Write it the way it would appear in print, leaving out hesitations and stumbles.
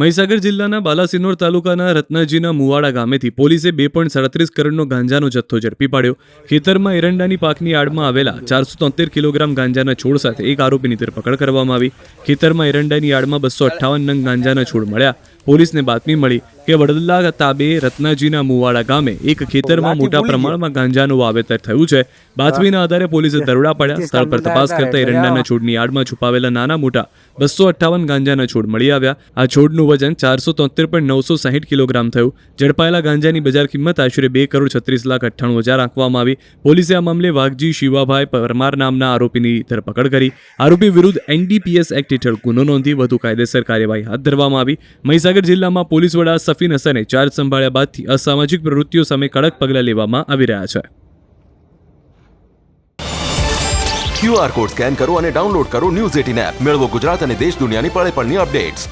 મહીસાગર જિલ્લાના બાલાસિનોર તાલુકાના રત્નાજીના મુવાડા ગામેથી પોલીસે 2.37 કરોડનો ગાંજાનો જથ્થો ઝડપી પાડ્યો. ખેતરમાં એરંડાની પાકની આડમાં આવેલા 473 કિલોગ્રામ ગાંજાના છોડ સાથે એક આરોપીની ધરપકડ કરવામાં આવી. ખેતરમાં એરંડાની આડમાં 258 નંગ ગાંજાના છોડ મળ્યા. પોલીસને બાતમી મળી કે વડલા તાબે રત્નાજીના મુવાડા ગામે એક ખેતરમાં મોટા પ્રમાણમાં ગાંજાનું વાવેતર થયું છે. બાતમીના આધારે પોલીસે દરોડા પાડ્યા. સ્થળ પર તપાસ કરતા એરંડાના છોડની આડમાં છુપાવેલા નાના મોટા 258 ગાંજાના છોડ મળી આવ્યા. આ છોડનું વજન 473.960 કિલોગ્રામ થયું. ઝડપાયેલા ગાંજાની બજાર કિંમત આશરે 2,36,98,000 આંકવામાં આવી. પોલીસે આ મામલે વાઘજી શિવાભાઈ પરમાર નામના આરોપીની ધરપકડ કરી. આરોપી વિરુદ્ધ NDPS એક્ટ હેઠળ ગુનો નોંધી વધુ કાયદેસર કાર્યવાહી હાથ ધરવામાં આવી. મહીસાગર જિલ્લામાં પોલીસ વડા સફીન હસને ચાર્જ સંભાળ્યા બાદથી અસામાજિક પ્રવૃત્તિઓ સામે કડક પગલાં લેવામાં આવી રહ્યા છે. QR કોડ સ્કેન કરો અને ડાઉનલોડ કરો ન્યૂઝ 18 એપ. મેળવો ગુજરાત અને દેશ દુનિયાની પળે પળની અપડેટ્સ.